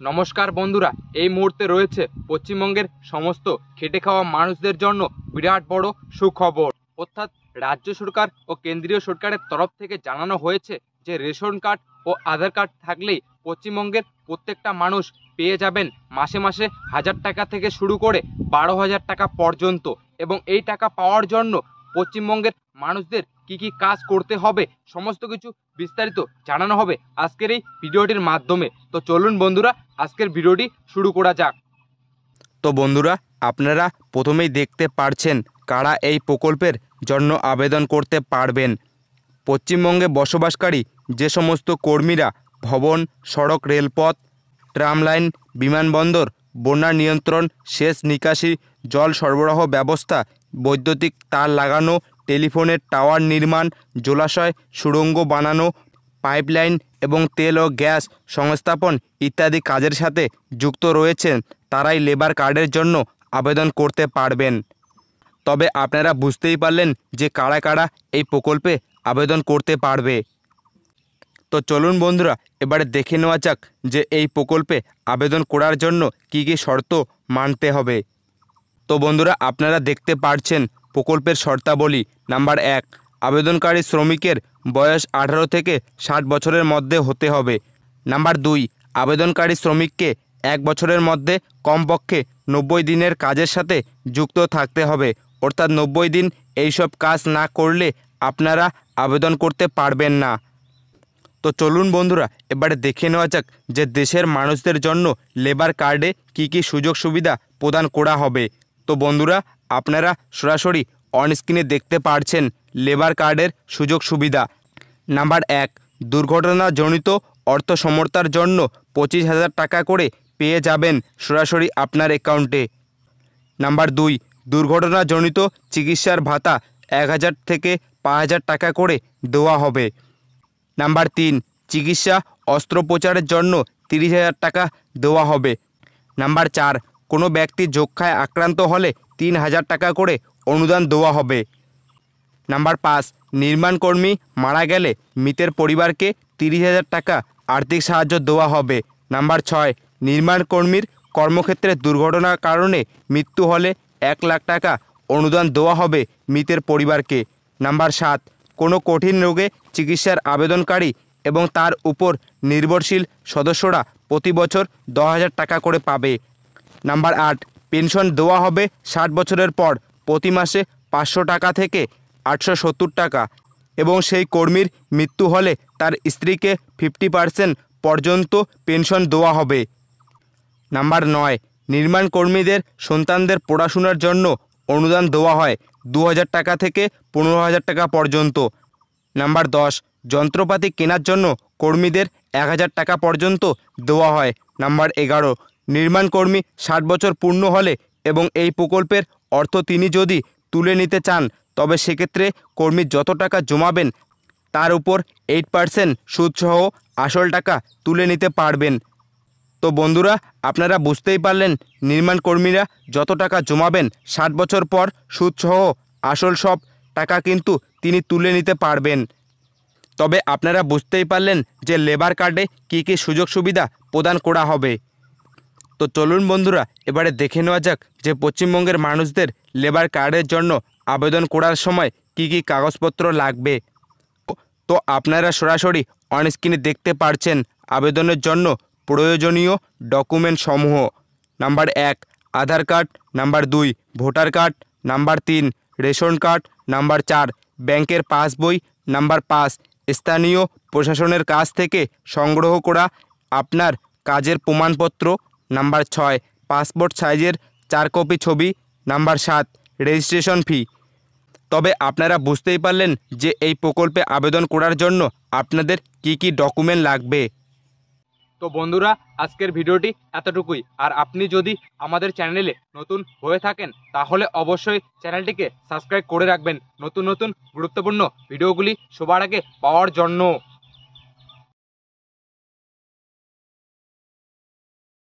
নমস্কার বন্ধুরা, এই মুহূর্তে রয়েছে পশ্চিমবঙ্গের সমস্ত খেটে খাওয়া মানুষদের জন্য বিরাট বড় সুখবর। অর্থাৎ রাজ্য সরকার ও কেন্দ্রীয় সরকারের তরফ থেকে জানানো হয়েছে যে রেশন কার্ড ও আধার কার্ড থাকলেই পশ্চিমবঙ্গের প্রত্যেকটা মানুষ পেয়ে যাবেন মাসে মাসে 1000 টাকা থেকে শুরু করে 12,000 টাকা পর্যন্ত। এবং এই টাকা পাওয়ার জন্য পশ্চিমবঙ্গের মানুষদের কি কি কাজ করতে হবে সমস্ত কিছু বিস্তারিত জানানো হবে আজকের এই ভিডিওটির মাধ্যমে। তো চলুন বন্ধুরা, আজকের ভিডিওটি শুরু করা যাক। তো বন্ধুরা, আপনারা প্রথমেই দেখতে পারছেন কারা এই প্রকল্পের জন্য আবেদন করতে পারবেন। পশ্চিমবঙ্গে বসবাসকারী যে সমস্ত কর্মীরা ভবন, সড়ক, রেলপথ, ট্রাম লাইন, বিমানবন্দর, বন্যা নিয়ন্ত্রণ, সেচ নিকাশি, জল সরবরাহ ব্যবস্থা, বৈদ্যুতিক তার লাগানো, টেলিফোনের টাওয়ার নির্মাণ, জলাশয় সুড়ঙ্গ বানানো, পাইপলাইন এবং তেল ও গ্যাস সংস্থাপন ইত্যাদি কাজের সাথে যুক্ত রয়েছেন তারাই লেবার কার্ডের জন্য আবেদন করতে পারবেন। তবে আপনারা বুঝতেই পারলেন যে কারা কারা এই প্রকল্পে আবেদন করতে পারবে। তো চলুন বন্ধুরা, এবারে দেখে নেওয়া যাক যে এই প্রকল্পে আবেদন করার জন্য কি কি শর্ত মানতে হবে। তো বন্ধুরা, আপনারা দেখতে পারছেন প্রকল্পের শর্তাবলী। নাম্বার 1, আবেদনকারী শ্রমিকের বয়স 18 থেকে 60 বছরের মধ্যে হতে হবে। নাম্বার 2, আবেদনকারী শ্রমিককে 1 বছরের মধ্যে কমপক্ষে 90 দিনের কাজের সাথে যুক্ত থাকতে হবে। অর্থাৎ 90 দিন এইসব কাজ না করলে আপনারা আবেদন করতে পারবেন না। তো চলুন বন্ধুরা, এবারে দেখে নেওয়া যাক যে দেশের মানুষদের জন্য লেবার কার্ডে কি কি সুযোগ সুবিধা প্রদান করা হবে। তো বন্ধুরা, আপনারা সরাসরি অনস্ক্রিনে দেখতে পারছেন লেবার কার্ডের সুযোগ সুবিধা। নাম্বার 1, দুর্ঘটনাজনিত অর্থ সমর্থার জন্য 25,000 টাকা করে পেয়ে যাবেন সরাসরি আপনার অ্যাকাউন্টে। নাম্বার 2, দুর্ঘটনাজনিত চিকিৎসার ভাতা 1,000 থেকে 5,000 টাকা করে দেওয়া হবে। নাম্বার 3, চিকিৎসা অস্ত্রোপচারের জন্য 30,000 টাকা দেওয়া হবে। নাম্বার 4, কোনো ব্যক্তি যক্ষ্মায় আক্রান্ত হলে 3,000 টাকা করে অনুদান দেওয়া হবে। নাম্বার 5, নির্মাণকর্মী মারা গেলে মৃতের পরিবারকে 30,000 টাকা আর্থিক সাহায্য দেওয়া হবে। নাম্বার 6, নির্মাণকর্মীর কর্মক্ষেত্রে দুর্ঘটনার কারণে মৃত্যু হলে 1 লাখ টাকা অনুদান দেওয়া হবে মৃতের পরিবারকে। নাম্বার 7, কোনো কঠিন রোগে চিকিৎসার আবেদনকারী এবং তার উপর নির্ভরশীল সদস্যরা প্রতি বছর 10,000 টাকা করে পাবে। নাম্বার 8, পেনশন দেওয়া হবে 60 বছরের পর প্রতি মাসে 500 টাকা থেকে 870 টাকা এবং সেই কর্মীর মৃত্যু হলে তার স্ত্রীকে 50% পর্যন্ত পেনশন দেওয়া হবে। নাম্বার 9, নির্মাণ কর্মীদের সন্তানদের পড়াশোনার জন্য অনুদান দেওয়া হয় 2,000 টাকা থেকে 15,000 টাকা পর্যন্ত। নাম্বার 10, যন্ত্রপাতি কেনার জন্য কর্মীদের 1,000 টাকা পর্যন্ত দেওয়া হয়। নাম্বার 11, নির্মাণ কর্মী 60 বছর পূর্ণ হলে এবং এই প্রকল্পের অর্থ তিনি যদি তুলে নিতে চান তবে সেক্ষেত্রে কর্মী যত টাকা জমাবেন তার উপর 8% সুদসহ আসল টাকা তুলে নিতে পারবেন। তো বন্ধুরা, আপনারা বুঝতেই পারলেন নির্মাণ কর্মীরা যত টাকা জমাবেন 60 বছর পর সুদসহ আসল সব টাকা কিন্তু তিনি তুলে নিতে পারবেন। তবে আপনারা বুঝতেই পারলেন যে লেবার কার্ডে কী কী সুযোগ সুবিধা প্রদান করা হবে। তো চলুন বন্ধুরা, এবারে দেখে নেওয়া যাক যে পশ্চিমবঙ্গের মানুষদের লেবার কার্ডের জন্য আবেদন করার সময় কি কি কাগজপত্র লাগবে। তো আপনারা সরাসরি অনস্ক্রিনে দেখতে পারছেন আবেদনের জন্য প্রয়োজনীয় ডকুমেন্ট সমূহ। Number 1, Aadhaar card. Number 2, voter card. Number 3, ration card. Number 4, ব্যাংকের পাসবই। নাম্বার 5, স্থানীয় প্রশাসনের কাছ থেকে সংগ্রহ করা আপনার কাজের প্রমাণপত্র। নাম্বার 6, পাসপোর্ট সাইজের 4 কপি ছবি। Number 7, registration fee. তবে আপনারা বুঝতেই পারলেন যে এই প্রকল্পে আবেদন করার জন্য আপনাদের কি কি ডকুমেন্ট লাগবে। তো বন্ধুরা, আজকের ভিডিওটি এতটুকুই। আর আপনি যদি আমাদের চ্যানেলে নতুন হয়ে থাকেন তাহলে অবশ্যই চ্যানেলটিকে সাবস্ক্রাইব করে রাখবেন নতুন নতুন গুরুত্বপূর্ণ ভিডিওগুলি সবার আগে পাওয়ার জন্য।